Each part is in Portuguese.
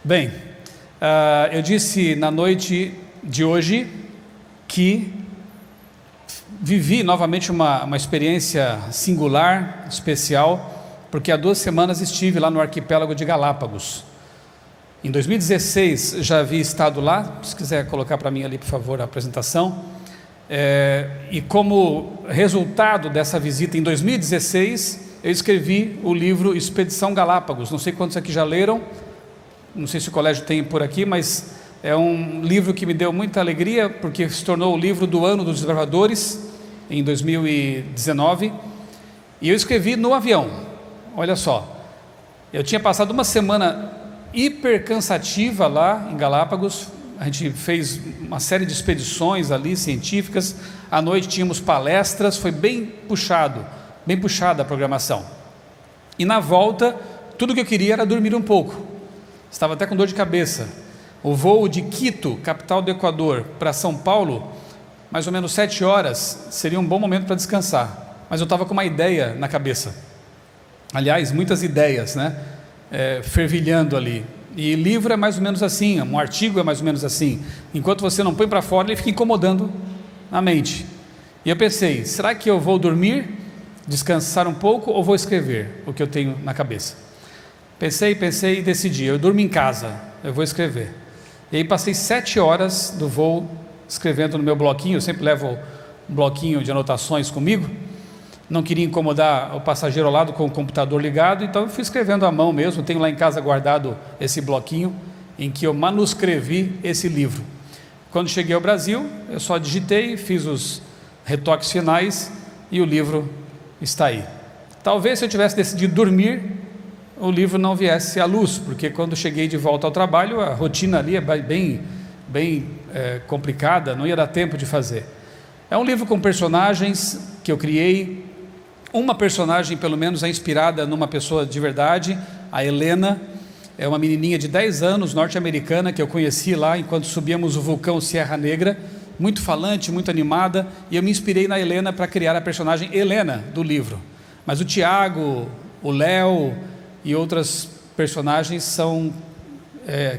Bem, eu disse na noite de hoje que vivi novamente uma experiência singular, especial, porque há 2 semanas estive lá no arquipélago de Galápagos. Em 2016 já havia estado lá, se quiser colocar para mim ali, por favor, a apresentação. E como resultado dessa visita em 2016, eu escrevi o livro Expedição Galápagos. Não sei quantos aqui já leram, não sei se o colégio tem por aqui, mas é um livro que me deu muita alegria, porque se tornou o livro do ano dos desbravadores, em 2019, e eu escrevi no avião. Olha só, eu tinha passado uma semana hiper cansativa lá em Galápagos. A gente fez uma série de expedições ali, científicas, à noite tínhamos palestras, foi bem puxada a programação, e na volta, tudo que eu queria era dormir um pouco, estava até com dor de cabeça. O voo de Quito, capital do Equador, para São Paulo, mais ou menos 7 horas, seria um bom momento para descansar, mas eu estava com uma ideia na cabeça, aliás, muitas ideias, né, fervilhando ali. E livro é mais ou menos assim, um artigo é mais ou menos assim, enquanto você não põe para fora, ele fica incomodando a mente. E eu pensei, será que eu vou dormir, descansar um pouco, ou vou escrever o que eu tenho na cabeça? Pensei e decidi, eu durmo em casa, eu vou escrever. E aí passei 7 horas do voo escrevendo no meu bloquinho, eu sempre levo um bloquinho de anotações comigo, não queria incomodar o passageiro ao lado com o computador ligado, então eu fui escrevendo à mão mesmo. Tenho lá em casa guardado esse bloquinho em que eu manuscrevi esse livro. Quando cheguei ao Brasil, eu só digitei, fiz os retoques finais e o livro está aí. Talvez se eu tivesse decidido dormir, o livro não viesse à luz, porque quando cheguei de volta ao trabalho, a rotina ali é bem complicada, não ia dar tempo de fazer. É um livro com personagens que eu criei. Uma personagem pelo menos é inspirada numa pessoa de verdade, a Helena, é uma menininha de 10 anos, norte-americana, que eu conheci lá enquanto subíamos o vulcão Sierra Negra, muito falante, muito animada, e eu me inspirei na Helena para criar a personagem Helena do livro. Mas o Tiago, o Léo e outras personagens são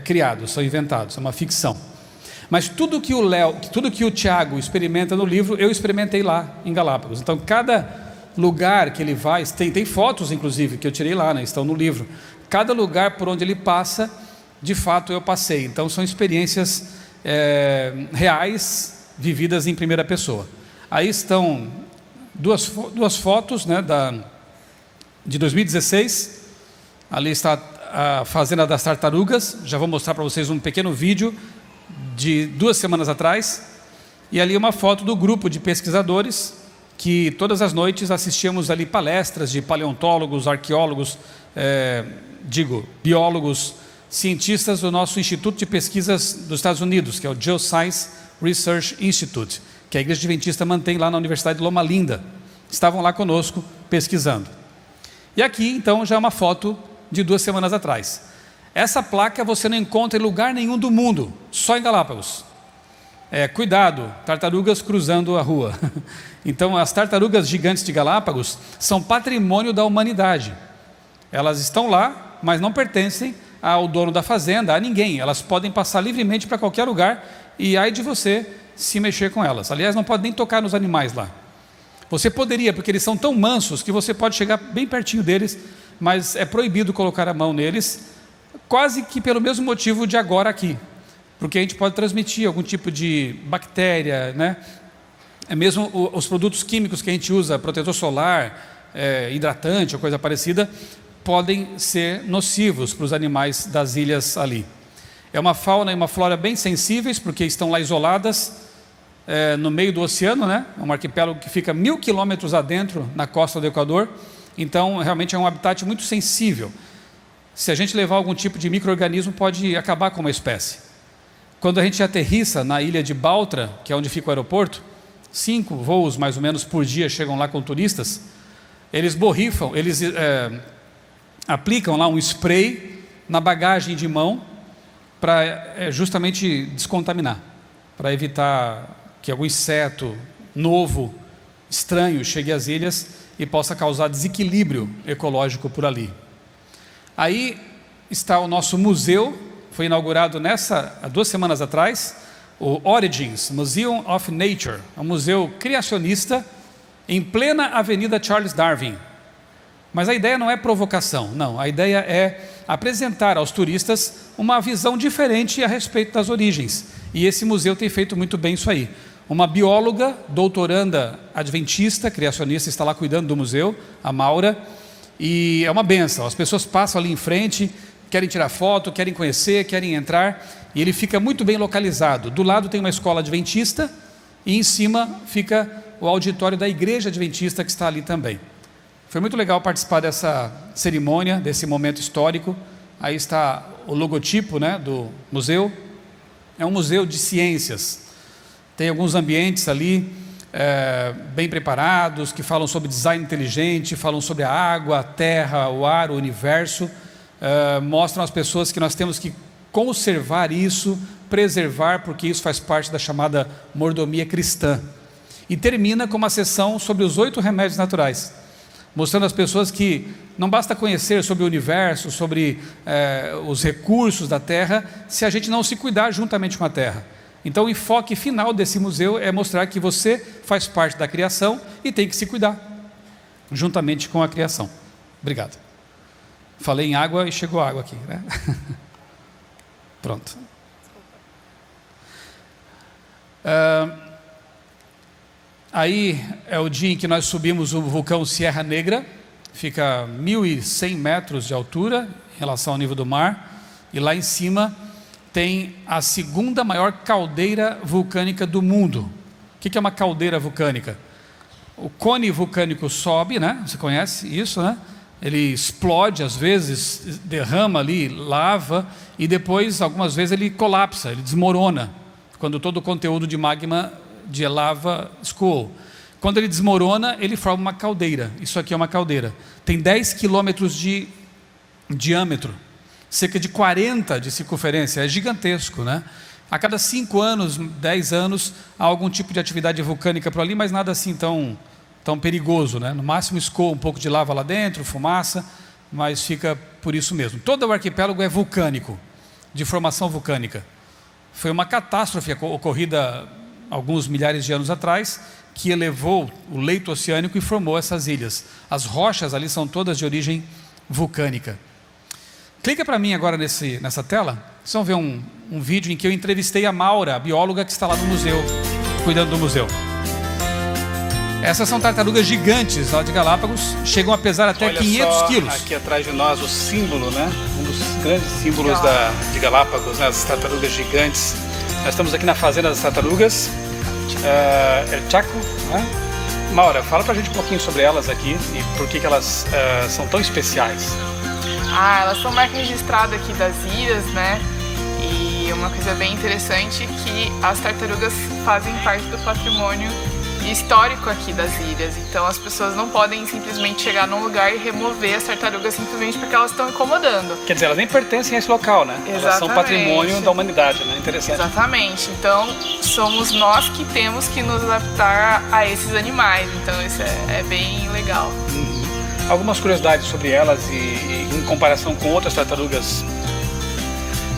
criados, são inventados, é uma ficção. Mas tudo que o Tiago experimenta no livro, eu experimentei lá em Galápagos. Então cada lugar que ele vai, tem fotos inclusive que eu tirei lá, né, estão no livro. Cada lugar por onde ele passa, de fato eu passei. Então são experiências reais, vividas em primeira pessoa. Aí estão duas fotos, né, de 2016. Ali está a Fazenda das Tartarugas. Já vou mostrar para vocês um pequeno vídeo de 2 semanas atrás. E ali uma foto do grupo de pesquisadores que todas as noites assistíamos ali palestras de paleontólogos, arqueólogos, biólogos, cientistas do nosso Instituto de Pesquisas dos Estados Unidos, que é o Geoscience Research Institute, que a Igreja Adventista mantém lá na Universidade de Loma Linda. Estavam lá conosco pesquisando. E aqui então já é uma foto de 2 semanas atrás. Essa placa você não encontra em lugar nenhum do mundo, só em Galápagos. Cuidado, tartarugas cruzando a rua. Então as tartarugas gigantes de Galápagos são patrimônio da humanidade. Elas estão lá, mas não pertencem ao dono da fazenda, a ninguém. Elas podem passar livremente para qualquer lugar, e ai de você se mexer com elas. Aliás, não pode nem tocar nos animais lá. Você poderia, porque eles são tão mansos que você pode chegar bem pertinho deles, mas é proibido colocar a mão neles, quase que pelo mesmo motivo de agora aqui, porque a gente pode transmitir algum tipo de bactéria, né? Mesmo os produtos químicos que a gente usa, protetor solar, hidratante ou coisa parecida, podem ser nocivos para os animais das ilhas ali. É uma fauna e uma flora bem sensíveis, porque estão lá isoladas, no meio do oceano, né? É um arquipélago que fica 1000 quilômetros adentro, na costa do Equador. Então realmente é um habitat muito sensível. Se a gente levar algum tipo de micro-organismo, pode acabar com uma espécie. Quando a gente aterrissa na ilha de Baltra, que é onde fica o aeroporto, 5 voos mais ou menos por dia chegam lá com turistas, eles borrifam, eles aplicam lá um spray na bagagem de mão para justamente descontaminar, para evitar que algum inseto novo, estranho, chegue às ilhas e possa causar desequilíbrio ecológico por ali. Aí está o nosso museu foi inaugurado há 2 semanas atrás, o Origins, Museum of Nature, um museu criacionista em plena Avenida Charles Darwin. Mas a ideia não é provocação, não. A ideia é apresentar aos turistas uma visão diferente a respeito das origens. E esse museu tem feito muito bem isso aí. Uma bióloga, doutoranda adventista, criacionista, está lá cuidando do museu, a Maura, e é uma benção. As pessoas passam ali em frente, querem tirar foto, querem conhecer, querem entrar, e ele fica muito bem localizado. Do lado tem uma escola adventista, e em cima fica o auditório da igreja adventista que está ali também. Foi muito legal participar dessa cerimônia, desse momento histórico. Aí está o logotipo, né, do museu. É um museu de ciências. Tem alguns ambientes ali bem preparados, que falam sobre design inteligente, falam sobre a água, a terra, o ar, o universo. Mostram às pessoas que nós temos que conservar isso, preservar, porque isso faz parte da chamada mordomia cristã. E termina com uma sessão sobre os 8 remédios naturais, mostrando às pessoas que não basta conhecer sobre o universo, sobre os recursos da terra, se a gente não se cuidar juntamente com a terra. Então o enfoque final desse museu é mostrar que você faz parte da criação e tem que se cuidar, juntamente com a criação. Obrigado. Falei em água e chegou água aqui, né? Pronto. Aí é o dia em que nós subimos o vulcão Sierra Negra, fica 1.100 metros de altura em relação ao nível do mar, e lá em cima tem a 2ª maior caldeira vulcânica do mundo. O que é uma caldeira vulcânica? O cone vulcânico sobe, né? Você conhece isso, né? Ele explode, às vezes derrama ali lava, e depois, algumas vezes, ele colapsa, ele desmorona, quando todo o conteúdo de magma de lava escoou. Quando ele desmorona, ele forma uma caldeira. Isso aqui é uma caldeira. Tem 10 quilômetros de diâmetro, cerca de 40 de circunferência. É gigantesco, né? A cada 5 anos, 10 anos, há algum tipo de atividade vulcânica por ali, mas nada assim tão perigoso, né? No máximo escoa um pouco de lava lá dentro, fumaça, mas fica por isso mesmo. Todo o arquipélago é vulcânico, de formação vulcânica. Foi uma catástrofe ocorrida alguns milhares de anos atrás, que elevou o leito oceânico e formou essas ilhas. As rochas ali são todas de origem vulcânica. Clica para mim agora nessa tela. Vocês vão ver um vídeo em que eu entrevistei a Maura, a bióloga que está lá no museu, cuidando do museu. Essas são tartarugas gigantes lá de Galápagos, chegam a pesar até 500 quilos. Aqui atrás de nós o símbolo, né? Um dos grandes símbolos de Galápagos, né? As tartarugas gigantes. Nós estamos aqui na fazenda das tartarugas, El Chaco, né? Maura, fala pra gente um pouquinho sobre elas aqui e por que elas são tão especiais. Elas são marca registrada aqui das ilhas, né? E uma coisa bem interessante é que as tartarugas fazem parte do patrimônio histórico aqui das ilhas. Então as pessoas não podem simplesmente chegar num lugar e remover as tartarugas simplesmente porque elas estão incomodando. Quer dizer, elas nem pertencem a esse local, né? Exatamente. Elas são patrimônio da humanidade, né? Interessante. Exatamente. Então somos nós que temos que nos adaptar a esses animais. Então isso é bem legal. Algumas curiosidades sobre elas e em comparação com outras tartarugas.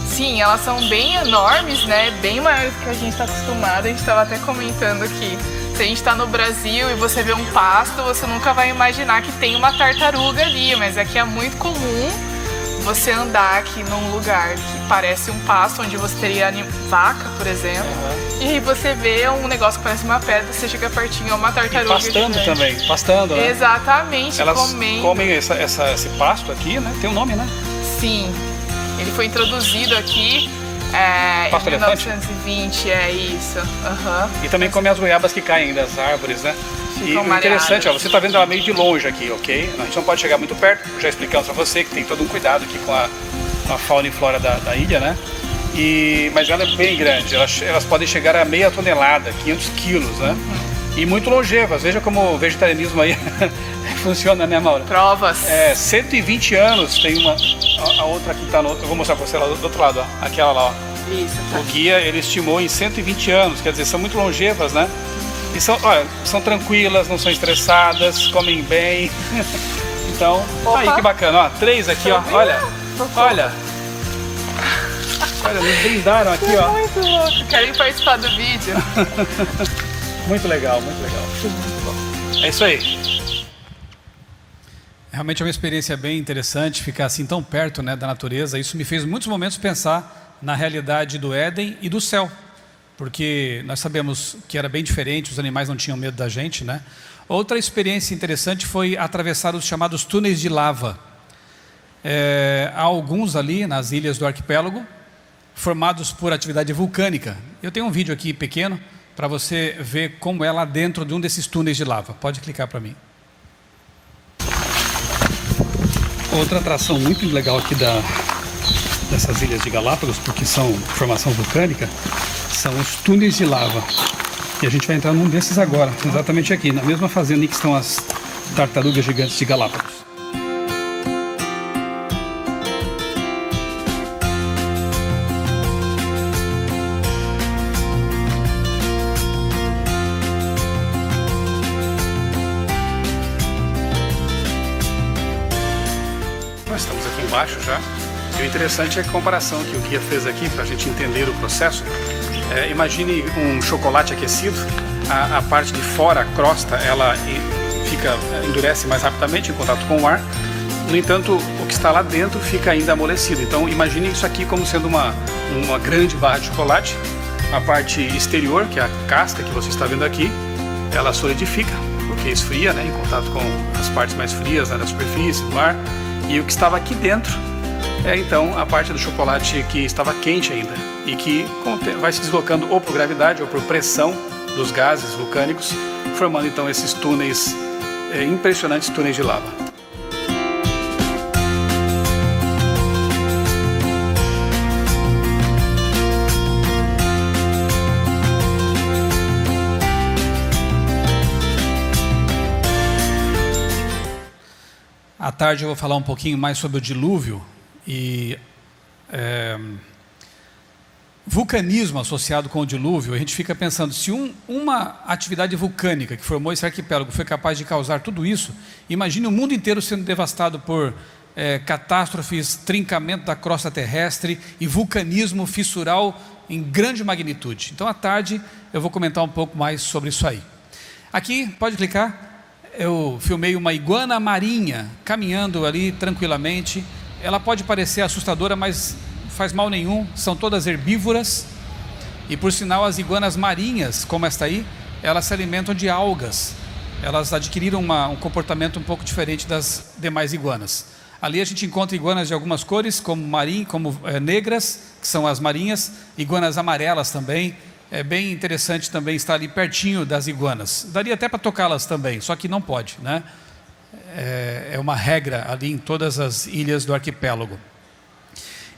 Sim, elas são bem enormes, né? Bem maiores do que a gente está acostumado. A gente estava até comentando aqui. Se a gente está no Brasil e você vê um pasto, você nunca vai imaginar que tem uma tartaruga ali, mas aqui é muito comum você andar aqui num lugar que parece um pasto, onde você teria vaca, por exemplo, e aí você vê um negócio que parece uma pedra, você chega pertinho, é uma tartaruga. E pastando gigante. Também, pastando, né? Exatamente, elas comendo. Comem esse pasto aqui, né? Tem um nome, né? Sim, ele foi introduzido aqui pasto em 1920, é isso. E também come as goiabas que caem das árvores, né? E o interessante, ó, você está vendo ela meio de longe aqui, ok? A gente não pode chegar muito perto, já explicamos para você que tem todo um cuidado aqui com a fauna e flora da ilha, né? Mas ela é bem grande, elas podem chegar a meia tonelada, 500 quilos, né? E muito longevas, veja como o vegetarianismo aí funciona, né, Maura? Provas. 120 anos, tem a outra aqui, eu vou mostrar para você lá do outro lado, ó, aquela lá, ó. Isso, tá. O guia, ele estimou em 120 anos, quer dizer, são muito longevas, né? E são tranquilas, não são estressadas, comem bem. Então, aí que bacana, ó, 3 aqui, ó, olha. Olha, eles brindaram aqui, ó. Muito louco. Querem participar do vídeo? Muito legal, muito legal. Muito bom. É isso aí. Realmente é uma experiência bem interessante ficar assim tão perto, né, da natureza. Isso me fez em muitos momentos pensar na realidade do Éden e do céu, porque nós sabemos que era bem diferente, os animais não tinham medo da gente, né? Outra experiência interessante foi atravessar os chamados túneis de lava. Há alguns ali nas ilhas do arquipélago, formados por atividade vulcânica. Eu tenho um vídeo aqui pequeno para você ver como é lá dentro de um desses túneis de lava. Pode clicar para mim. Outra atração muito legal aqui dessas ilhas de Galápagos, porque são formação vulcânica, são os túneis de lava. E a gente vai entrar num desses agora, exatamente aqui, na mesma fazenda em que estão as tartarugas gigantes de Galápagos. Nós estamos aqui embaixo já. E o interessante é a comparação que o guia fez aqui para a gente entender o processo. Imagine um chocolate aquecido, a parte de fora, a crosta, ela endurece mais rapidamente em contato com o ar. No entanto, o que está lá dentro fica ainda amolecido. Então imagine isso aqui como sendo uma grande barra de chocolate. A parte exterior, que é a casca que você está vendo aqui, ela solidifica, porque esfria, né, em contato com as partes mais frias, né, da superfície, do ar. E o que estava aqui dentro é então a parte do chocolate que estava quente ainda e que vai se deslocando ou por gravidade ou por pressão dos gases vulcânicos, formando então esses túneis, impressionantes túneis de lava. À tarde eu vou falar um pouquinho mais sobre o dilúvio e vulcanismo associado com o dilúvio. A gente fica pensando, se uma atividade vulcânica que formou esse arquipélago foi capaz de causar tudo isso, imagine o mundo inteiro sendo devastado por catástrofes, trincamento da crosta terrestre e vulcanismo fissural em grande magnitude. Então à tarde eu vou comentar um pouco mais sobre isso aí. Aqui, pode clicar. Eu filmei uma iguana marinha caminhando ali tranquilamente. Ela pode parecer assustadora, mas não faz mal nenhum. São todas herbívoras. E por sinal, as iguanas marinhas, como esta aí, elas se alimentam de algas. Elas adquiriram um comportamento um pouco diferente das demais iguanas. Ali a gente encontra iguanas de algumas cores, como negras, que são as marinhas, iguanas amarelas também. É bem interessante também estar ali pertinho das iguanas. Daria até para tocá-las também, só que não pode, né? É uma regra ali em todas as ilhas do arquipélago.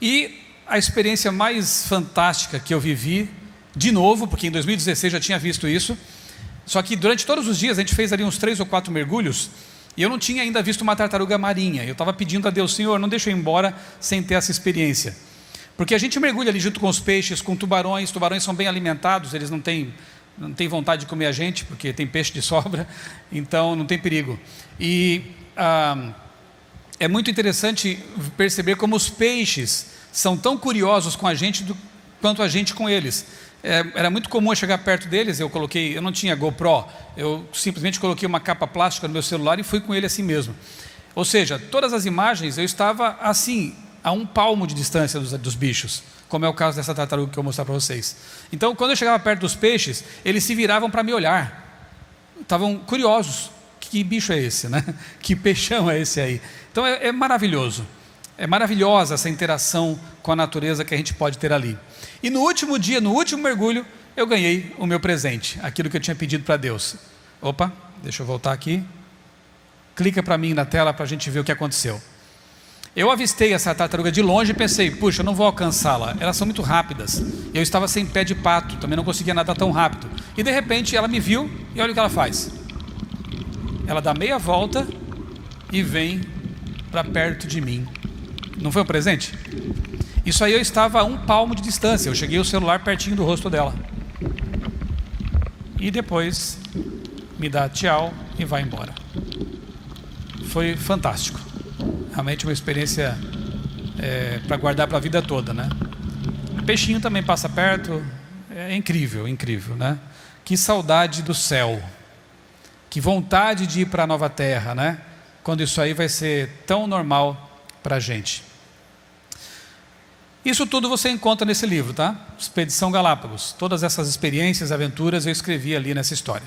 E a experiência mais fantástica que eu vivi, de novo, porque em 2016 já tinha visto isso, só que durante todos os dias a gente fez ali uns 3 ou 4 mergulhos, e eu não tinha ainda visto uma tartaruga marinha. Eu estava pedindo a Deus, Senhor, não deixa eu ir embora sem ter essa experiência. Porque a gente mergulha ali junto com os peixes, com tubarões são bem alimentados, eles não têm vontade de comer a gente, porque tem peixe de sobra, então não tem perigo. E é muito interessante perceber como os peixes são tão curiosos com a gente quanto a gente com eles. Era muito comum eu chegar perto deles, eu não tinha GoPro, eu simplesmente coloquei uma capa plástica no meu celular e fui com ele assim mesmo. Ou seja, todas as imagens eu estava assim, a 1 palmo de distância dos bichos, como é o caso dessa tartaruga que eu vou mostrar para vocês. Então, quando eu chegava perto dos peixes, eles se viravam para me olhar, estavam curiosos, que bicho é esse, né? Que peixão é esse aí? Então é maravilhoso, é maravilhosa essa interação com a natureza que a gente pode ter ali. E no último dia, no último mergulho, eu ganhei o meu presente, aquilo que eu tinha pedido para Deus. Opa, deixa eu voltar aqui, clica para mim na tela para a gente ver o que aconteceu. Eu avistei essa tartaruga de longe e pensei, puxa, eu não vou alcançá-la, elas são muito rápidas. Eu estava sem pé de pato, também não conseguia nadar tão rápido. E de repente ela me viu e olha o que ela faz. Ela dá meia volta e vem para perto de mim. Não foi um presente? Isso aí eu estava a 1 palmo de distância, eu cheguei o celular pertinho do rosto dela. E depois me dá tchau e vai embora. Foi fantástico. Realmente uma experiência para guardar para a vida toda, né? peixinho também passa perto. É incrível, incrível, né? Que saudade do céu. Que vontade de ir para a nova terra, né? Quando isso aí vai ser tão normal para a gente. Isso tudo você encontra nesse livro, tá? Expedição Galápagos. Todas essas experiências, aventuras, eu escrevi ali nessa história.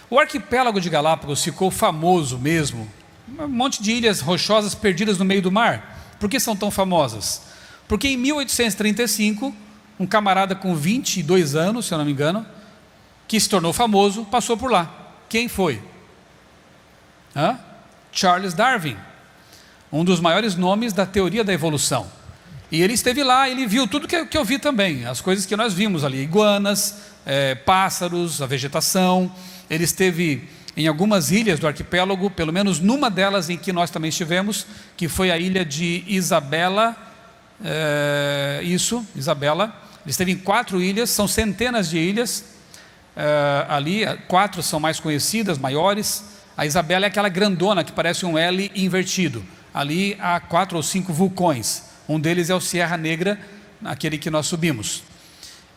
O arquipélago de Galápagos ficou famoso mesmo. Um monte de ilhas rochosas perdidas no meio do mar. Por que são tão famosas? Porque em 1835, um camarada com 22 anos, se eu não me engano, que se tornou famoso, passou por lá. Quem foi? Charles Darwin, um dos maiores nomes da teoria da evolução. E ele esteve lá, ele viu tudo que eu vi também, as coisas que nós vimos ali, iguanas, pássaros, a vegetação. Ele esteve em algumas ilhas do arquipélago, pelo menos numa delas em que nós também estivemos, que foi a ilha de Isabela. Isabela. Ele esteve em 4 ilhas, são centenas de ilhas ali, 4 são mais conhecidas, maiores. A Isabela é aquela grandona que parece um L invertido. Ali há 4 ou 5 vulcões. Um deles é o Sierra Negra, aquele que nós subimos.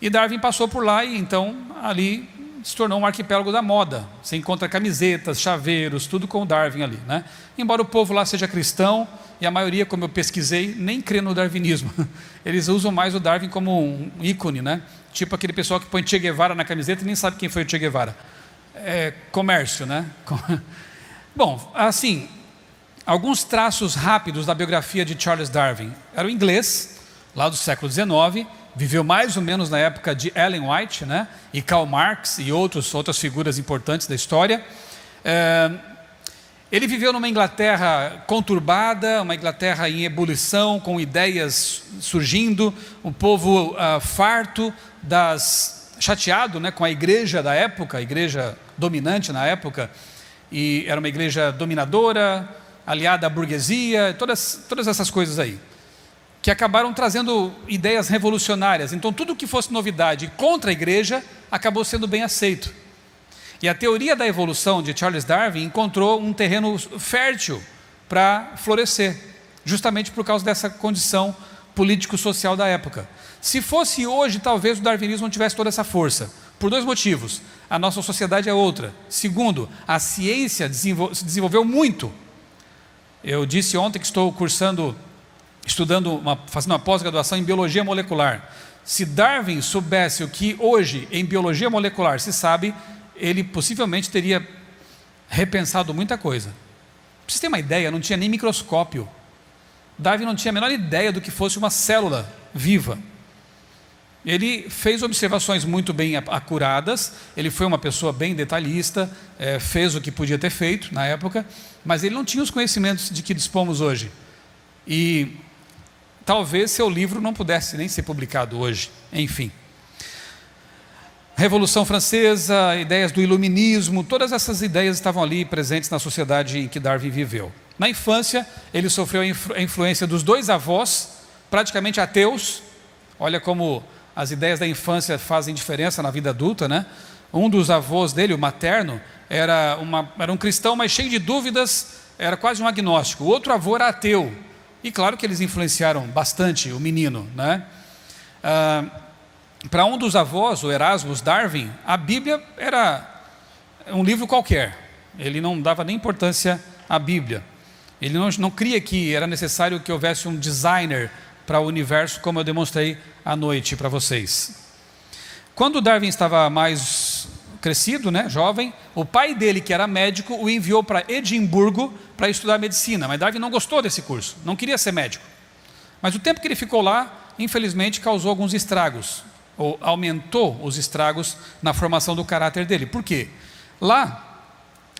E Darwin passou por lá e então ali se tornou um arquipélago da moda. Você encontra camisetas, chaveiros, tudo com o Darwin ali, né? Embora o povo lá seja cristão, e a maioria, como eu pesquisei, nem crê no darwinismo. Eles usam mais o Darwin como um ícone, né? Tipo aquele pessoal que põe Che Guevara na camiseta e nem sabe quem foi o Che Guevara. É comércio, né? Bom, assim, alguns traços rápidos da biografia de Charles Darwin. Era um inglês, lá do século XIX, viveu mais ou menos na época de Ellen White, né? E Karl Marx e outras figuras importantes da história. Ele viveu numa Inglaterra conturbada, uma Inglaterra em ebulição, com ideias surgindo, um povo farto, chateado, né, com a igreja da época, a igreja dominante na época, e era uma igreja dominadora, aliada à burguesia, todas essas coisas aí, que acabaram trazendo ideias revolucionárias. Então tudo que fosse novidade contra a igreja acabou sendo bem aceito. E a teoria da evolução de Charles Darwin encontrou um terreno fértil para florescer, justamente por causa dessa condição político-social da época. Se fosse hoje, talvez o darwinismo não tivesse toda essa força, por 2 motivos. A nossa sociedade é outra. Segundo, a ciência se desenvolveu muito. Eu disse ontem que estou fazendo uma pós-graduação em biologia molecular. Se Darwin soubesse o que hoje em biologia molecular se sabe, ele possivelmente teria repensado muita coisa. Para vocês terem uma ideia, não tinha nem microscópio. Darwin não tinha a menor ideia do que fosse uma célula viva. Ele fez observações muito bem acuradas, ele foi uma pessoa bem detalhista, fez o que podia ter feito na época, mas ele não tinha os conhecimentos de que dispomos hoje. E talvez seu livro não pudesse nem ser publicado hoje, enfim. Revolução Francesa, ideias do iluminismo, todas essas ideias estavam ali presentes na sociedade em que Darwin viveu. Na infância, ele sofreu a influência dos 2 avós, praticamente ateus. Olha como as ideias da infância fazem diferença na vida adulta, né? Um dos avós dele, o materno, era um cristão, mas cheio de dúvidas, era quase um agnóstico. O outro avô era ateu. E claro que eles influenciaram bastante o menino, né? Para um dos avós, o Erasmus Darwin, a Bíblia era um livro qualquer. Ele não dava nem importância à Bíblia. Ele não cria que era necessário que houvesse um designer para o universo, como eu demonstrei à noite para vocês. Quando Darwin estava mais crescido, né, jovem, o pai dele, que era médico, o enviou para Edimburgo para estudar medicina. Mas Darwin não gostou desse curso, não queria ser médico. Mas o tempo que ele ficou lá, infelizmente, causou alguns estragos, ou aumentou os estragos na formação do caráter dele. Por quê? Lá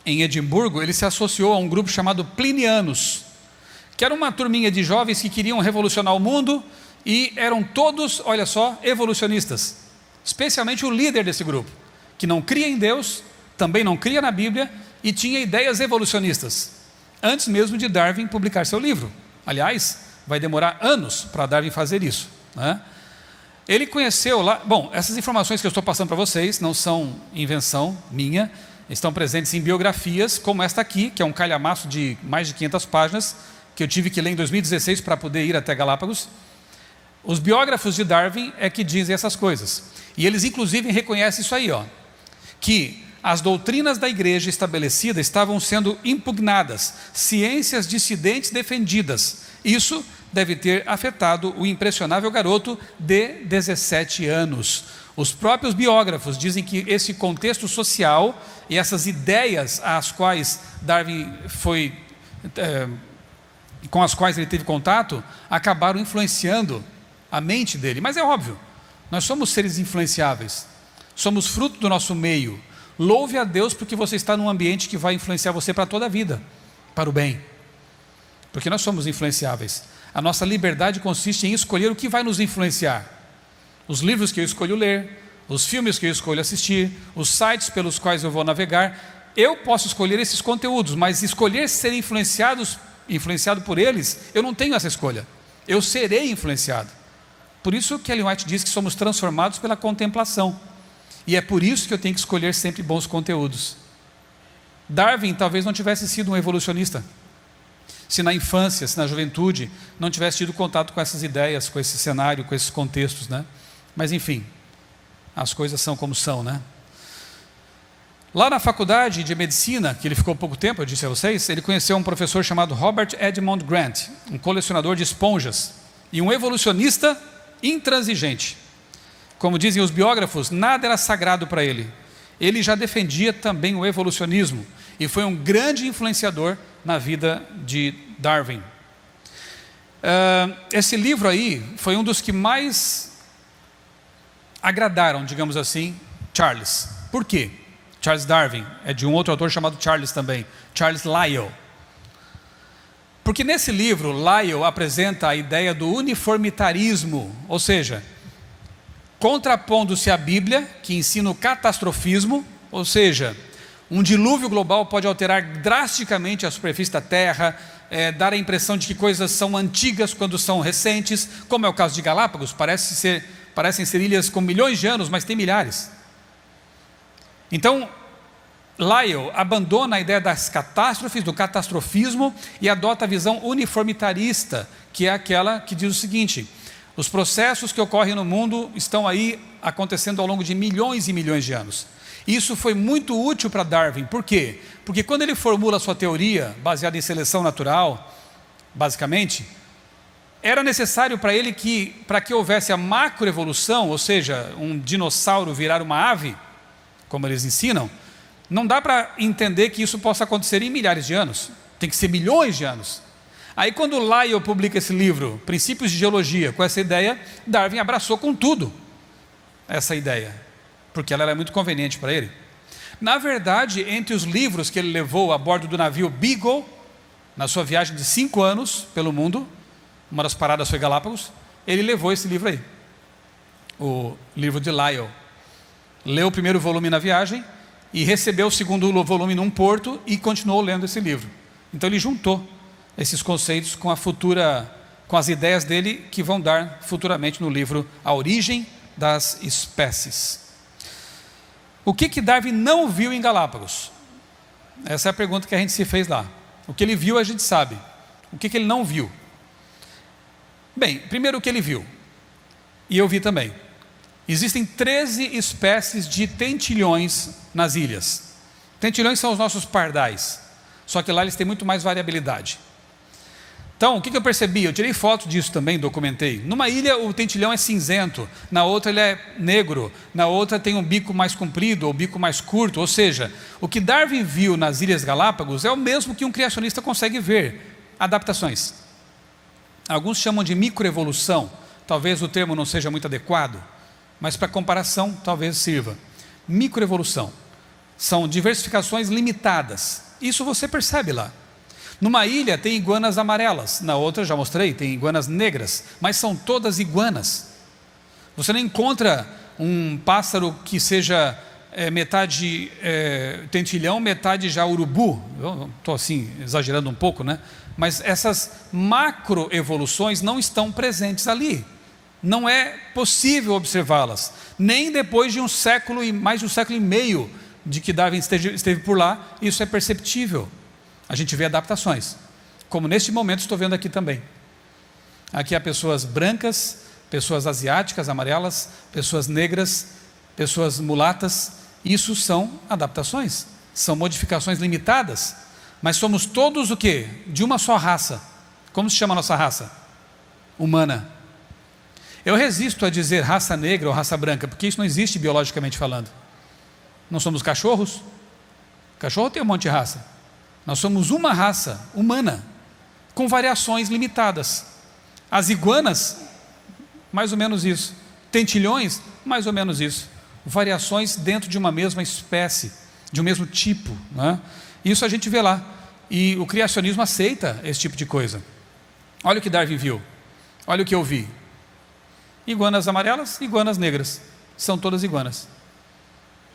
em Edimburgo, ele se associou a um grupo chamado Plinianos, que era uma turminha de jovens que queriam revolucionar o mundo e eram todos, olha só, evolucionistas. Especialmente o líder desse grupo, que não cria em Deus, também não cria na Bíblia e tinha ideias evolucionistas, antes mesmo de Darwin publicar seu livro. Aliás, vai demorar anos para Darwin fazer isso, né? Ele conheceu lá, bom, essas informações que eu estou passando para vocês não são invenção minha, estão presentes em biografias como esta aqui, que é um calhamaço de mais de 500 páginas, que eu tive que ler em 2016 para poder ir até Galápagos. Os biógrafos de Darwin é que dizem essas coisas. E eles inclusive reconhecem isso aí, que as doutrinas da igreja estabelecida estavam sendo impugnadas, ciências dissidentes defendidas. Isso deve ter afetado o impressionável garoto de 17 anos. Os próprios biógrafos dizem que esse contexto social e essas ideias às quais Darwin com as quais ele teve contato, acabaram influenciando a mente dele. Mas é óbvio, nós somos seres influenciáveis, somos fruto do nosso meio. Louve a Deus porque você está num ambiente que vai influenciar você para toda a vida, para o bem, porque nós somos influenciáveis. A nossa liberdade consiste em escolher o que vai nos influenciar. Os livros que eu escolho ler, os filmes que eu escolho assistir, os sites pelos quais eu vou navegar. Eu posso escolher esses conteúdos, mas escolher ser influenciado por eles, eu não tenho essa escolha. Eu serei influenciado. Por isso que Ellen White diz que somos transformados pela contemplação. E é por isso que eu tenho que escolher sempre bons conteúdos. Darwin talvez não tivesse sido um evolucionista, se na infância, se na juventude, não tivesse tido contato com essas ideias, com esse cenário, com esses contextos, né? Mas enfim, as coisas são como são, né? Lá na faculdade de medicina, que ele ficou pouco tempo, eu disse a vocês, ele conheceu um professor chamado Robert Edmond Grant, um colecionador de esponjas e um evolucionista intransigente. Como dizem os biógrafos, nada era sagrado para ele. Ele já defendia também o evolucionismo e foi um grande influenciador na vida de Darwin. Esse livro aí foi um dos que mais agradaram, digamos assim, Charles. Por quê? Charles Darwin é de um outro autor chamado Charles também, Charles Lyell. Porque nesse livro, Lyell apresenta a ideia do uniformitarismo, ou seja, contrapondo-se à Bíblia, que ensina o catastrofismo, ou seja, um dilúvio global pode alterar drasticamente a superfície da Terra, dar a impressão de que coisas são antigas quando são recentes, como é o caso de Galápagos, parecem ser ilhas com milhões de anos, mas tem milhares. Então, Lyell abandona a ideia das catástrofes, do catastrofismo, e adota a visão uniformitarista, que é aquela que diz o seguinte: os processos que ocorrem no mundo estão aí acontecendo ao longo de milhões e milhões de anos. Isso foi muito útil para Darwin. Por quê? Porque quando ele formula a sua teoria, baseada em seleção natural, basicamente, era necessário para ele para que houvesse a macroevolução, ou seja, um dinossauro virar uma ave, como eles ensinam, não dá para entender que isso possa acontecer em milhares de anos, tem que ser milhões de anos. Aí quando Lyell publica esse livro, Princípios de Geologia, com essa ideia, Darwin abraçou com tudo essa ideia, porque ela era muito conveniente para ele. Na verdade, entre os livros que ele levou a bordo do navio Beagle, na sua viagem de 5 anos pelo mundo, uma das paradas foi Galápagos, ele levou esse livro aí, o livro de Lyell. Leu o primeiro volume na viagem e recebeu o segundo volume num porto e continuou lendo esse livro. Então ele juntou esses conceitos com as ideias dele, que vão dar futuramente no livro A Origem das Espécies. O que Darwin não viu em Galápagos? Essa é a pergunta que a gente se fez lá. O que ele viu a gente sabe. O que ele não viu? Bem, primeiro o que ele viu, e eu vi também. Existem 13 espécies de tentilhões nas ilhas. Tentilhões são os nossos pardais, só que lá eles têm muito mais variabilidade. Então, o que eu percebi? Eu tirei foto disso também, documentei. Numa ilha o tentilhão é cinzento, na outra ele é negro, na outra tem um bico mais comprido ou bico mais curto. Ou seja, o que Darwin viu nas Ilhas Galápagos é o mesmo que um criacionista consegue ver: adaptações. Alguns chamam de microevolução, talvez o termo não seja muito adequado, mas para comparação talvez sirva. Microevolução são diversificações limitadas, isso você percebe lá. Numa ilha tem iguanas amarelas, na outra, já mostrei, tem iguanas negras, mas são todas iguanas. Você não encontra um pássaro que seja metade tentilhão, metade já urubu. Eu estou assim exagerando um pouco, né? Mas essas macroevoluções não estão presentes ali. Não é possível observá-las, nem depois de mais de um século e meio de que Darwin esteve por lá, isso é perceptível. A gente vê adaptações, como neste momento estou vendo aqui também. Aqui há pessoas brancas pessoas asiáticas, amarelas, pessoas negras, pessoas mulatas. Isso são adaptações, são modificações limitadas, mas somos todos o quê? De uma só raça. Como se chama a nossa raça? Humana. Eu resisto a dizer raça negra ou raça branca, porque isso não existe biologicamente falando. Não somos cachorros? Cachorro tem um monte de raça. Nós somos uma raça humana, com variações limitadas. As iguanas, mais ou menos isso. Tentilhões, mais ou menos isso. Variações dentro de uma mesma espécie, de um mesmo tipo, né? Isso a gente vê lá. E o criacionismo aceita esse tipo de coisa. Olha o que Darwin viu. Olha o que eu vi. Iguanas amarelas, iguanas negras. São todas iguanas.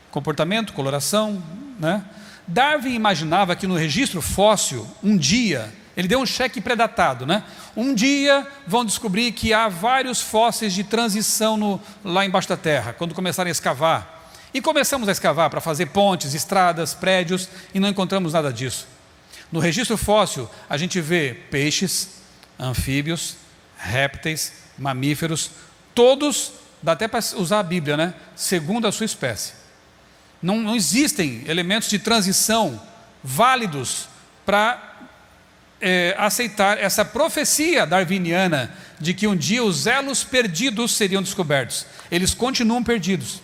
Comportamento, coloração, né? Darwin imaginava que no registro fóssil, um dia, ele deu um cheque pré-datado, né? Um dia vão descobrir que há vários fósseis de transição lá embaixo da terra, quando começarem a escavar. E começamos a escavar para fazer pontes, estradas, prédios, e não encontramos nada disso. No registro fóssil, a gente vê peixes, anfíbios, répteis, mamíferos, todos, dá até para usar a Bíblia, né? Segundo a sua espécie. Não existem elementos de transição válidos para aceitar essa profecia darwiniana de que um dia os elos perdidos seriam descobertos. Eles continuam perdidos.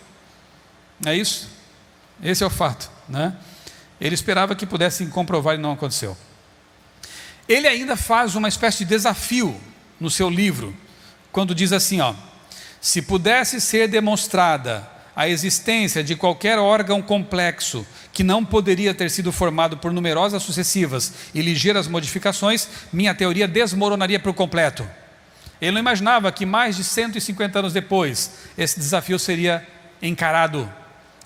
É isso? Esse é o fato, né? Ele esperava que pudessem comprovar e não aconteceu. Ele ainda faz uma espécie de desafio no seu livro, quando diz assim, ó: se pudesse ser demonstrada a existência de qualquer órgão complexo que não poderia ter sido formado por numerosas sucessivas e ligeiras modificações, minha teoria desmoronaria por completo. Ele não imaginava que mais de 150 anos depois, esse desafio seria encarado.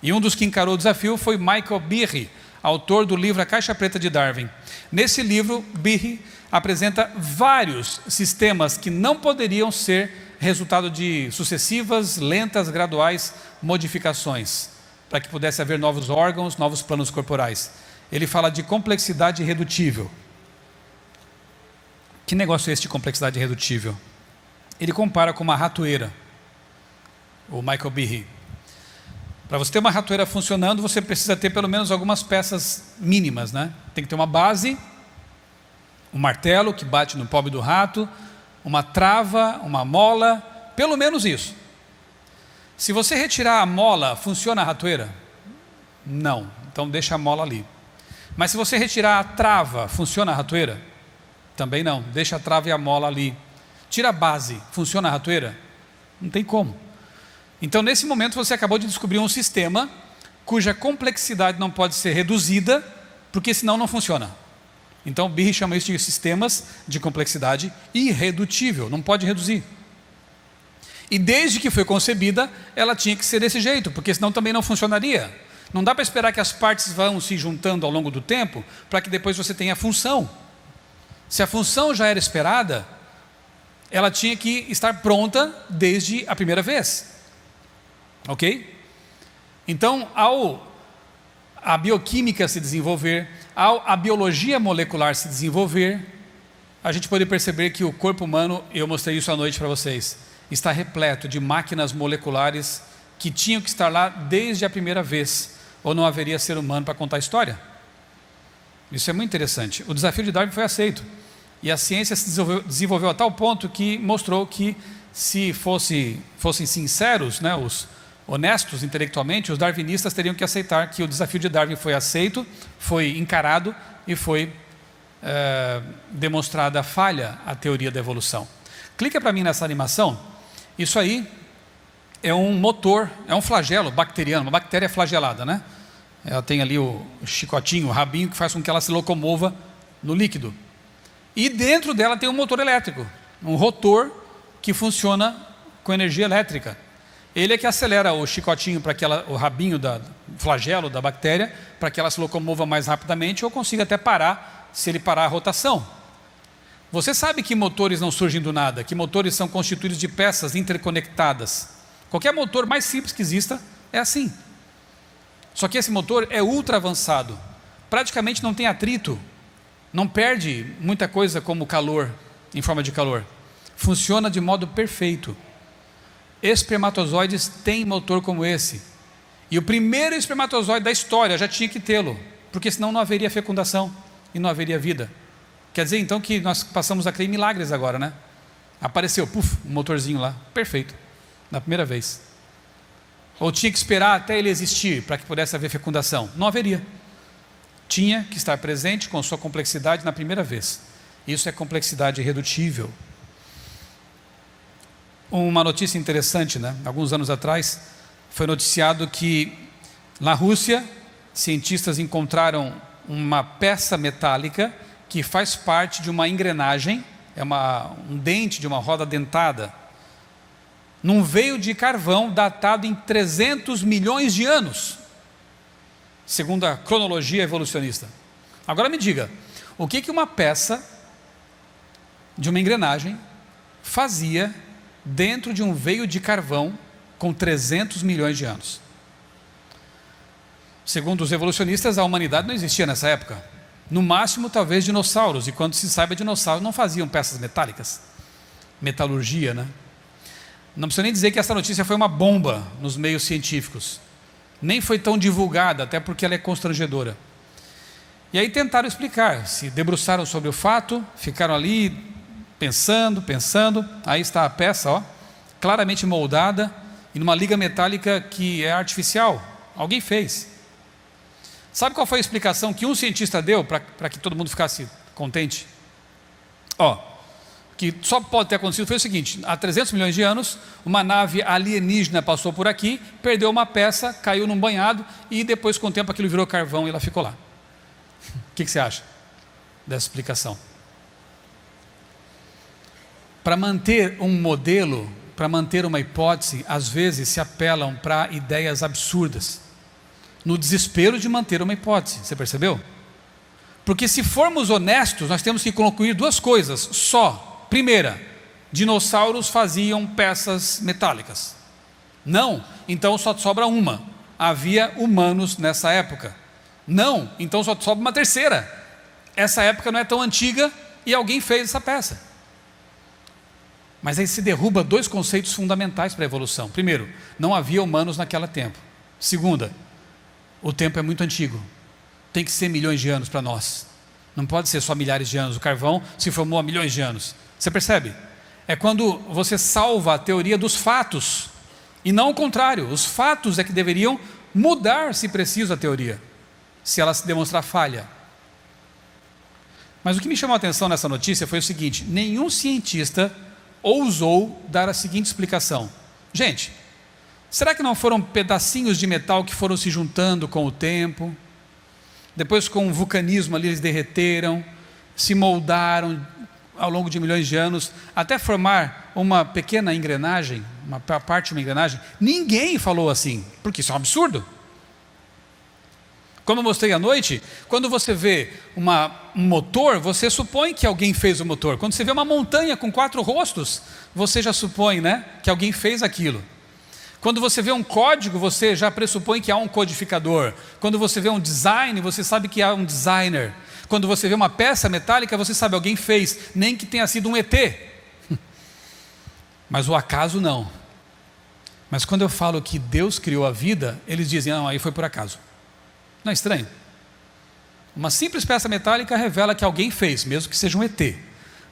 E um dos que encarou o desafio foi Michael Behe, autor do livro A Caixa Preta de Darwin. Nesse livro, Behe apresenta vários sistemas que não poderiam ser resultado de sucessivas, lentas, graduais modificações, para que pudesse haver novos órgãos, novos planos corporais. Ele fala de complexidade irredutível. Que negócio é esse de complexidade irredutível? Ele compara com uma ratoeira, o Michael Behe. Para você ter uma ratoeira funcionando, você precisa ter pelo menos algumas peças mínimas, né? Tem que ter uma base, um martelo que bate no pobre do rato, uma trava, uma mola, pelo menos isso. Se você retirar a mola, funciona a ratoeira? Não, então deixa a mola ali. Mas se você retirar a trava, funciona a ratoeira? Também não, deixa a trava e a mola ali. Tira a base, funciona a ratoeira? Não tem como. Então nesse momento você acabou de descobrir um sistema cuja complexidade não pode ser reduzida, porque senão não funciona. Então Behe chama isso de sistemas de complexidade irredutível, não pode reduzir. E desde que foi concebida, ela tinha que ser desse jeito, porque senão também não funcionaria. Não dá para esperar que as partes vão se juntando ao longo do tempo, para que depois você tenha a função. Se a função já era esperada, ela tinha que estar pronta desde a primeira vez. Ok? Então, ao a bioquímica se desenvolver, ao a biologia molecular se desenvolver, a gente pode perceber que o corpo humano, eu mostrei isso à noite para vocês, está repleto de máquinas moleculares que tinham que estar lá desde a primeira vez, ou não haveria ser humano para contar a história. Isso é muito interessante. O desafio de Darwin foi aceito, e a ciência se desenvolveu a tal ponto que mostrou que se fossem sinceros, né, os honestos intelectualmente, os darwinistas teriam que aceitar que o desafio de Darwin foi aceito, foi encarado e foi demonstrada falha a teoria da evolução. Clica para mim nessa animação. Isso aí é um motor, é um flagelo bacteriano, uma bactéria flagelada, né? Ela tem ali o chicotinho, o rabinho que faz com que ela se locomova no líquido. E dentro dela tem um motor elétrico, um rotor que funciona com energia elétrica. Ele é que acelera o chicotinho para que o rabinho do flagelo da bactéria, para que ela se locomova mais rapidamente ou consiga até parar, se ele parar a rotação. Você sabe que motores não surgem do nada, que motores são constituídos de peças interconectadas. Qualquer motor mais simples que exista é assim. Só que esse motor é ultra avançado, praticamente não tem atrito, não perde muita coisa como calor, em forma de calor. Funciona de modo perfeito. espermatozoides têm motor como esse. E o primeiro espermatozoide da história já tinha que tê-lo, porque senão não haveria fecundação e não haveria vida. Quer dizer então que nós passamos a crer em milagres agora, né? Apareceu, um motorzinho lá, perfeito, na primeira vez. Ou tinha que esperar até ele existir para que pudesse haver fecundação? Não haveria. Tinha que estar presente com sua complexidade na primeira vez. Isso é complexidade irredutível. Uma notícia interessante, né? Alguns anos atrás foi noticiado que na Rússia cientistas encontraram uma peça metálica que faz parte de uma engrenagem, um dente de uma roda dentada, num veio de carvão datado em 300 milhões de anos, segundo a cronologia evolucionista. Agora me diga, o que uma peça de uma engrenagem fazia dentro de um veio de carvão com 300 milhões de anos? Segundo os evolucionistas, a humanidade não existia nessa época. No máximo, talvez dinossauros, e quando se saiba, dinossauros não faziam peças metálicas. Metalurgia, né? Não precisa nem dizer que essa notícia foi uma bomba nos meios científicos. Nem foi tão divulgada, até porque ela é constrangedora. E aí tentaram explicar, se debruçaram sobre o fato, ficaram ali pensando, aí está a peça, ó, claramente moldada, e numa liga metálica que é artificial, alguém fez. Sabe qual foi a explicação que um cientista deu para que todo mundo ficasse contente? Que só pode ter acontecido foi o seguinte: há 300 milhões de anos, uma nave alienígena passou por aqui, perdeu uma peça, caiu num banhado, e depois com o tempo aquilo virou carvão e ela ficou lá. O que você acha dessa explicação? Para manter um modelo, para manter uma hipótese, às vezes se apelam para ideias absurdas, no desespero de manter uma hipótese. Você percebeu? Porque se formos honestos, nós temos que concluir duas coisas só. Primeira, dinossauros faziam peças metálicas. Não, então só sobra uma. Havia humanos nessa época. Não, então só sobra uma terceira. Essa época não é tão antiga e alguém fez essa peça. Mas aí se derruba dois conceitos fundamentais para a evolução. Primeiro, não havia humanos naquele tempo. Segunda, o tempo é muito antigo. Tem que ser milhões de anos para nós. Não pode ser só milhares de anos. O carvão se formou há milhões de anos. Você percebe? É quando você salva a teoria dos fatos, e não o contrário. Os fatos é que deveriam mudar, se preciso, a teoria, se ela se demonstrar falha. Mas o que me chamou a atenção nessa notícia foi o seguinte: nenhum cientista ousou dar a seguinte explicação. Gente, será que não foram pedacinhos de metal que foram se juntando com o tempo? Depois, com o vulcanismo ali, eles derreteram, se moldaram ao longo de milhões de anos, até formar uma pequena engrenagem, uma parte de uma engrenagem. Ninguém falou assim, porque isso é um absurdo. Como eu mostrei à noite, quando você vê um motor, você supõe que alguém fez o motor. Quando você vê uma montanha com 4 rostos, você já supõe, né, que alguém fez aquilo. Quando você vê um código, você já pressupõe que há um codificador. Quando você vê um design, você sabe que há um designer. Quando você vê uma peça metálica, você sabe, alguém fez, nem que tenha sido um ET. Mas o acaso não. Mas quando eu falo que Deus criou a vida, eles dizem, não, aí foi por acaso. Não é estranho? Uma simples peça metálica revela que alguém fez, mesmo que seja um ET.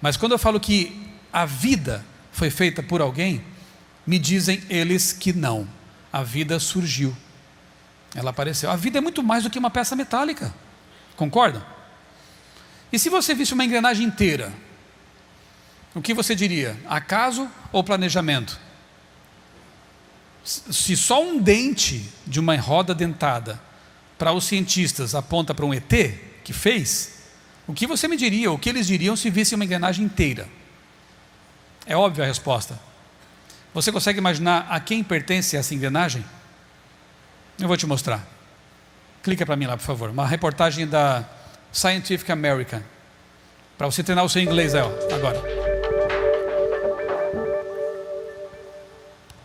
Mas quando eu falo que a vida foi feita por alguém, me dizem eles que não. A vida surgiu. Ela apareceu. A vida é muito mais do que uma peça metálica. Concordam? E se você visse uma engrenagem inteira, o que você diria? Acaso ou planejamento? Se só um dente de uma roda dentada, para os cientistas, aponta para um ET que fez, o que você me diria? O que eles diriam se vissem uma engrenagem inteira? É óbvia a resposta. Você consegue imaginar a quem pertence essa engrenagem? Eu vou te mostrar. Clica para mim lá, por favor. Uma reportagem da Scientific American, para você treinar o seu inglês aí, ó, agora.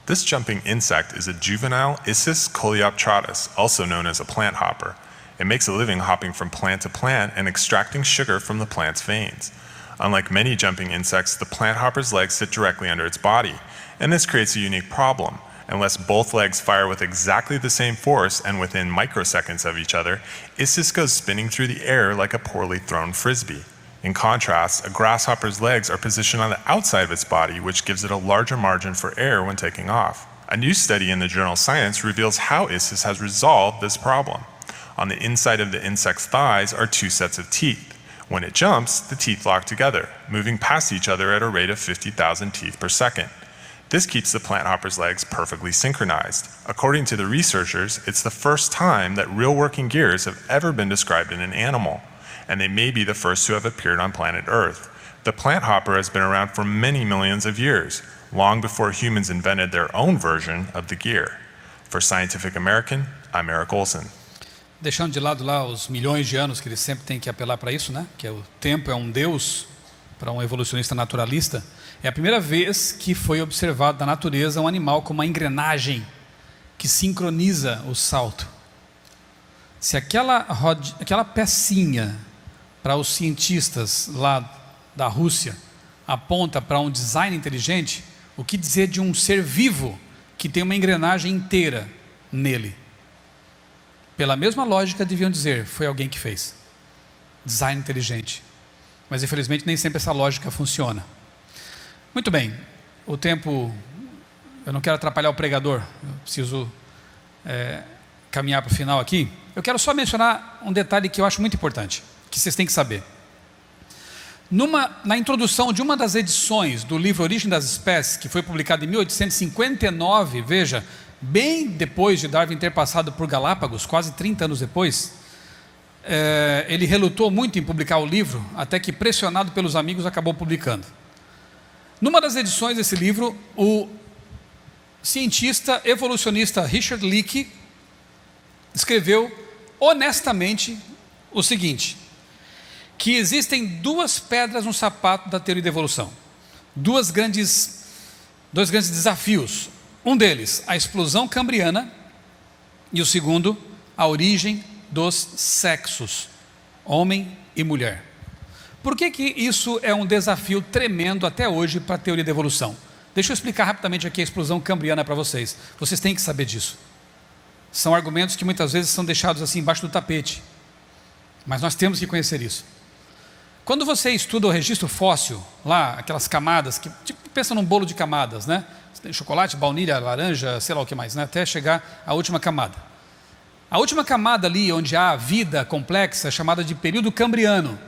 This jumping insect is a juvenile Issus coleoptratus, also known as a plant hopper. It makes a living hopping from plant to plant and extracting sugar from the plant's veins. Unlike many jumping insects, the plant hopper's legs sit directly under its body, and this creates a unique problem. Unless both legs fire with exactly the same force and within microseconds of each other, Issus goes spinning through the air like a poorly thrown frisbee. In contrast, a grasshopper's legs are positioned on the outside of its body, which gives it a larger margin for air when taking off. A new study in the journal Science reveals how Issus has resolved this problem. On the inside of the insect's thighs are 2 sets of teeth. When it jumps, the teeth lock together, moving past each other at a rate of 50,000 teeth per second. This keeps the plant hopper's legs perfectly synchronized. According to the researchers, it's the first time that real working gears have ever been described in an animal, and they may be the first to have appeared on planet Earth. The plant hopper has been around for many millions of years, long before humans invented their own version of the gear. For Scientific American, I'm Eric Olson. Deixando de lado lá os milhões de anos que eles sempre têm que apelar para isso, né? Que o tempo é um deus para um evolucionista naturalista. É a primeira vez que foi observado na natureza um animal com uma engrenagem que sincroniza o salto. Se aquela pecinha para os cientistas lá da Rússia aponta para um design inteligente, o que dizer de um ser vivo que tem uma engrenagem inteira nele? Pela mesma lógica deviam dizer, foi alguém que fez. Design inteligente. Mas infelizmente nem sempre essa lógica funciona. Muito bem, o tempo, eu não quero atrapalhar o pregador, eu preciso caminhar para o final aqui. Eu quero só mencionar um detalhe que eu acho muito importante, que vocês têm que saber. Na introdução de uma das edições do livro Origem das Espécies, que foi publicado em 1859, veja, bem depois de Darwin ter passado por Galápagos, quase 30 anos depois, ele relutou muito em publicar o livro, até que, pressionado pelos amigos, acabou publicando. Numa das edições desse livro, o cientista evolucionista Richard Leakey escreveu honestamente o seguinte, que existem 2 pedras no sapato da teoria da evolução, dois grandes desafios. Um deles, a explosão cambriana, e o segundo, a origem dos sexos, homem e mulher. Por que isso é um desafio tremendo até hoje para a teoria da evolução? Deixa eu explicar rapidamente aqui a explosão cambriana para vocês. Vocês têm que saber disso. São argumentos que muitas vezes são deixados assim embaixo do tapete, mas nós temos que conhecer isso. Quando você estuda o registro fóssil, lá, aquelas camadas, que tipo, pensa num bolo de camadas, né? Tem chocolate, baunilha, laranja, sei lá o que mais, né? Até chegar à última camada. A última camada ali, onde há vida complexa, é chamada de período cambriano.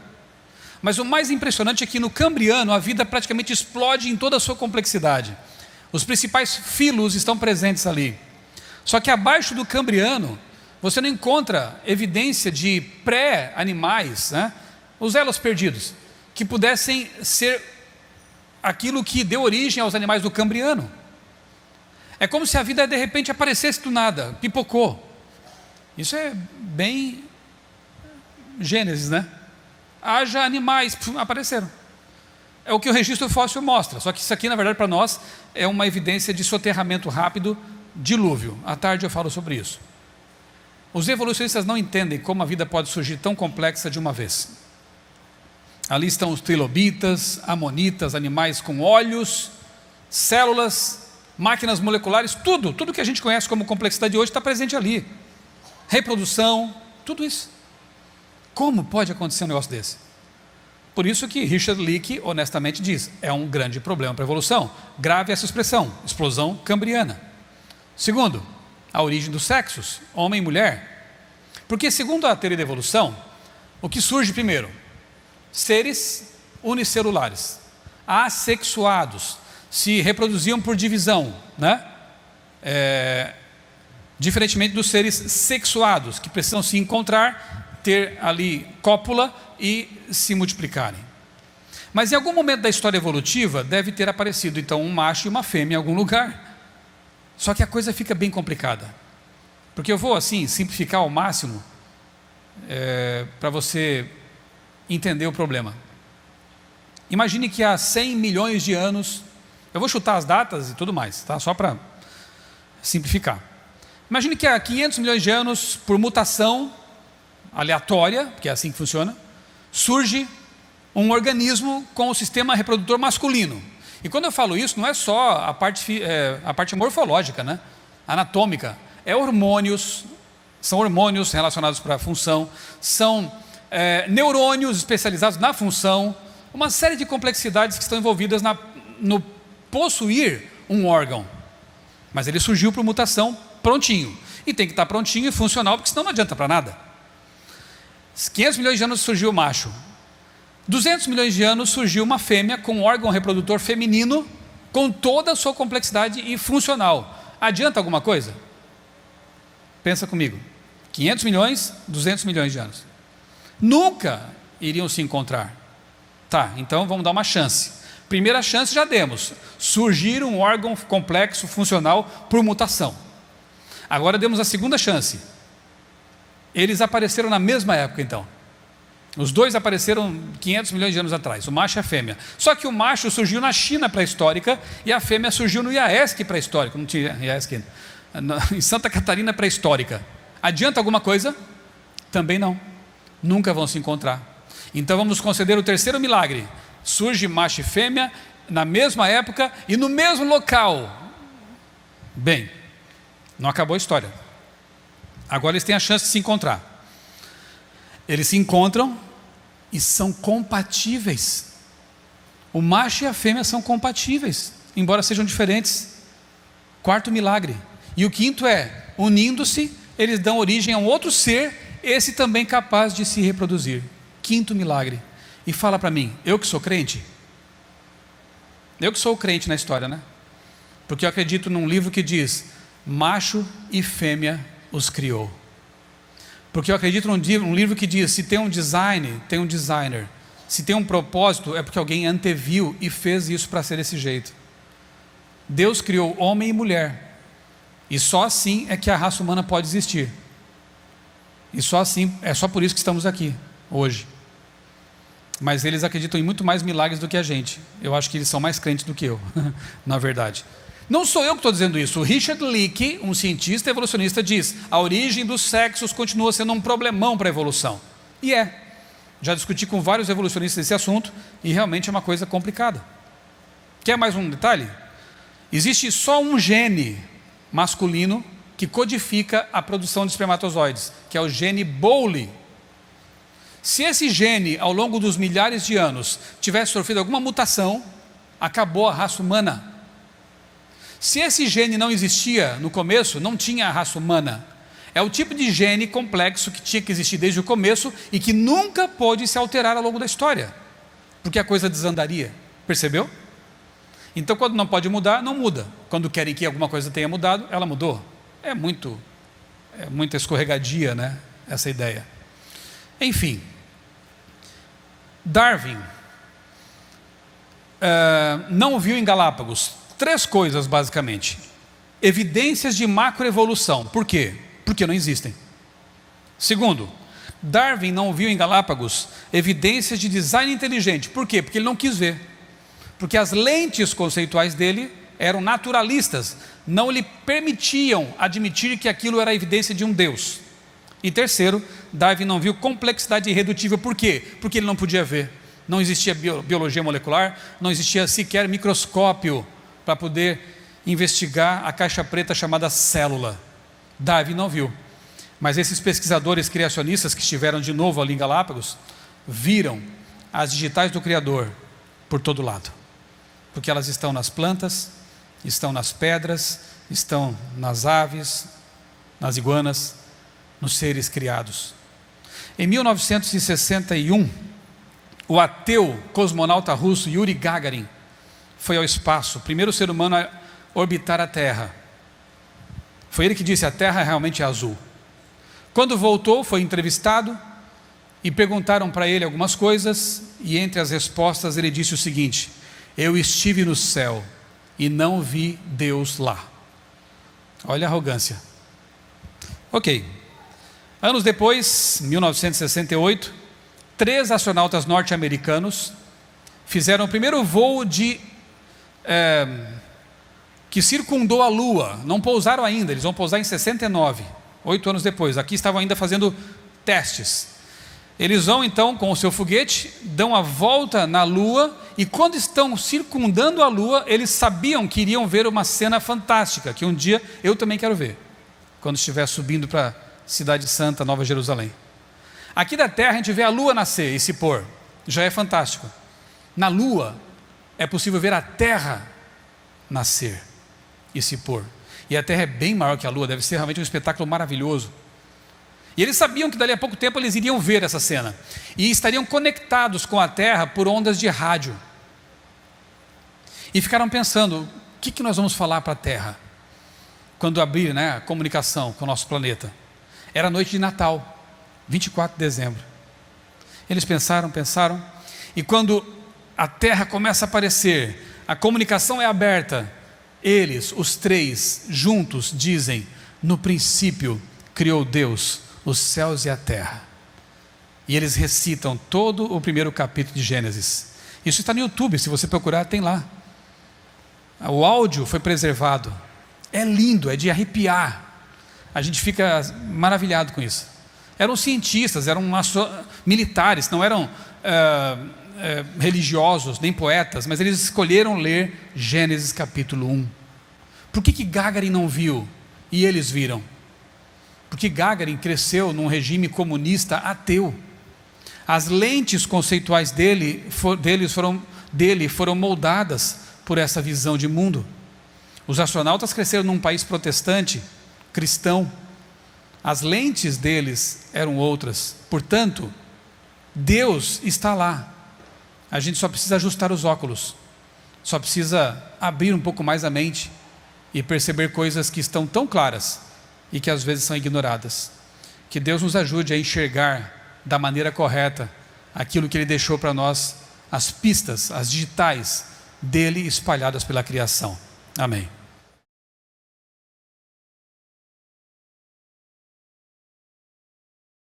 Mas o mais impressionante é que no Cambriano a vida praticamente explode em toda a sua complexidade. Os principais filos estão presentes ali. Só que abaixo do Cambriano você não encontra evidência de pré-animais, né? Os elos perdidos, que pudessem ser aquilo que deu origem aos animais do Cambriano. É como se a vida de repente aparecesse do nada, pipocou. Isso é bem Gênesis, né? Haja animais, apareceram. É o que o registro fóssil mostra, só que isso aqui na verdade para nós é uma evidência de soterramento rápido, dilúvio. À tarde eu falo sobre isso. Os evolucionistas não entendem como a vida pode surgir tão complexa de uma vez. Ali estão os trilobitas, amonitas, animais com olhos, células, máquinas moleculares, tudo que a gente conhece como complexidade de hoje está presente ali. Reprodução, tudo isso. Como pode acontecer um negócio desse? Por isso que Richard Leakey honestamente diz, é um grande problema para a evolução. Grave essa expressão, explosão cambriana. Segundo, a origem dos sexos, homem e mulher. Porque segundo a teoria da evolução, o que surge primeiro? Seres unicelulares, assexuados, se reproduziam por divisão, né? Diferentemente dos seres sexuados, que precisam se encontrar, ter ali cópula e se multiplicarem. Mas em algum momento da história evolutiva deve ter aparecido então um macho e uma fêmea em algum lugar. Só que a coisa fica bem complicada, porque eu vou assim simplificar ao máximo para você entender o problema. Imagine que há 100 milhões de anos, eu vou chutar as datas e tudo mais, tá? Só para simplificar. Imagine que há 500 milhões de anos, por mutação aleatória, porque é assim que funciona, surge um organismo com o sistema reprodutor masculino. E quando eu falo isso, não é só a parte morfológica, né? Anatômica. São hormônios relacionados para a função, são neurônios especializados na função, uma série de complexidades que estão envolvidas no possuir um órgão. Mas ele surgiu por mutação prontinho. E tem que estar prontinho e funcional, porque senão não adianta para nada. 500 milhões de anos surgiu o macho. 200 milhões de anos surgiu uma fêmea com um órgão reprodutor feminino, com toda a sua complexidade e funcional. Adianta alguma coisa? Pensa comigo. 500 milhões, 200 milhões de anos. Nunca iriam se encontrar. Tá, então vamos dar uma chance. Primeira chance já demos. Surgir um órgão complexo, funcional, por mutação. Agora demos a segunda chance. Eles apareceram na mesma época então. Os dois apareceram 500 milhões de anos atrás, o macho e a fêmea. Só que o macho surgiu na China pré-histórica e a fêmea surgiu no IAESC pré-histórico. Não tinha IAESC em Santa Catarina pré-histórica. Adianta alguma coisa? Também não. Nunca vão se encontrar. Então vamos conceder o terceiro milagre. Surge macho e fêmea na mesma época e no mesmo local. Bem, não acabou a história. Agora eles têm a chance de se encontrar. Eles se encontram e são compatíveis. O macho e a fêmea são compatíveis, embora sejam diferentes. Quarto milagre. E o quinto é, unindo-se, eles dão origem a um outro ser, esse também capaz de se reproduzir. Quinto milagre. E fala para mim, eu que sou crente? Eu que sou o crente na história, né? Porque eu acredito num livro que diz, macho e fêmea os criou. Porque eu acredito num livro que diz, se tem um design, tem um designer. Se tem um propósito, é porque alguém anteviu e fez isso para ser desse jeito. Deus criou homem e mulher. E só assim é que a raça humana pode existir. E só assim, é só por isso que estamos aqui, hoje. Mas eles acreditam em muito mais milagres do que a gente. Eu acho que eles são mais crentes do que eu, na verdade. Não sou eu que estou dizendo isso. O Richard Leakey, um cientista evolucionista, diz, a origem dos sexos continua sendo um problemão para a evolução. E é. Já discuti com vários evolucionistas esse assunto e realmente é uma coisa complicada. Quer mais um detalhe? Existe só um gene masculino que codifica a produção de espermatozoides, que é o gene Bowley. Se esse gene, ao longo dos milhares de anos, tivesse sofrido alguma mutação, acabou a raça humana. Se esse gene não existia no começo, não tinha a raça humana. É o tipo de gene complexo que tinha que existir desde o começo e que nunca pôde se alterar ao longo da história, porque a coisa desandaria. Percebeu? Então, quando não pode mudar, não muda. Quando querem que alguma coisa tenha mudado, ela mudou. É muita escorregadia, né? Essa ideia. Enfim, Darwin não viu em Galápagos 3 coisas basicamente. Evidências de macroevolução. Por quê? Porque não existem. Segundo, Darwin não viu em Galápagos evidências de design inteligente. Por quê? Porque ele não quis ver. Porque as lentes conceituais dele eram naturalistas, não lhe permitiam admitir que aquilo era evidência de um Deus. E terceiro, Darwin não viu complexidade irredutível. Por quê? Porque ele não podia ver. Não existia biologia molecular, não existia sequer microscópio para poder investigar a caixa preta chamada célula. Darwin não viu. Mas esses pesquisadores criacionistas que estiveram de novo ali em Galápagos, viram as digitais do Criador por todo lado. Porque elas estão nas plantas, estão nas pedras, estão nas aves, nas iguanas, nos seres criados. Em 1961, o ateu cosmonauta russo Yuri Gagarin foi ao espaço, o primeiro ser humano a orbitar a Terra. Foi ele que disse, a Terra realmente é azul. Quando voltou, foi entrevistado e perguntaram para ele algumas coisas, e entre as respostas ele disse o seguinte, eu estive no céu e não vi Deus lá. Olha a arrogância. Ok. Anos depois, 1968, 3 astronautas norte-americanos fizeram o primeiro voo que circundou a Lua. Não pousaram ainda, eles vão pousar em 69, 8 anos depois. Aqui estavam ainda fazendo testes. Eles vão então com o seu foguete, dão a volta na Lua, e quando estão circundando a Lua, eles sabiam que iriam ver uma cena fantástica, que um dia eu também quero ver, quando estiver subindo para a Cidade Santa, Nova Jerusalém. Aqui da Terra a gente vê a Lua nascer e se pôr, já é fantástico. Na Lua é possível ver a Terra nascer e se pôr, e a Terra é bem maior que a Lua, deve ser realmente um espetáculo maravilhoso. E eles sabiam que dali a pouco tempo eles iriam ver essa cena, e estariam conectados com a Terra por ondas de rádio, e ficaram pensando, o que nós vamos falar para a Terra, quando abrir, né, a comunicação com o nosso planeta. Era noite de Natal, 24 de dezembro, eles pensaram, e quando a Terra começa a aparecer, a comunicação é aberta, eles, os três, juntos dizem, no princípio criou Deus os céus e a terra. E eles recitam todo o primeiro capítulo de Gênesis. Isso está no YouTube, se você procurar tem lá. O áudio foi preservado. É lindo, é de arrepiar. A gente fica maravilhado com isso. Eram cientistas, eram militares, não eram religiosos, nem poetas, mas eles escolheram ler Gênesis capítulo 1. Por que Gagarin não viu e eles viram? Porque Gagarin cresceu num regime comunista ateu. As lentes conceituais dele foram moldadas por essa visão de mundo. Os astronautas cresceram num país protestante, cristão. As lentes deles eram outras. Portanto, Deus está lá. A gente só precisa ajustar os óculos. Só precisa abrir um pouco mais a mente e perceber coisas que estão tão claras e que às vezes são ignoradas. Que Deus nos ajude a enxergar da maneira correta aquilo que Ele deixou para nós, as pistas, as digitais dele espalhadas pela criação. Amém.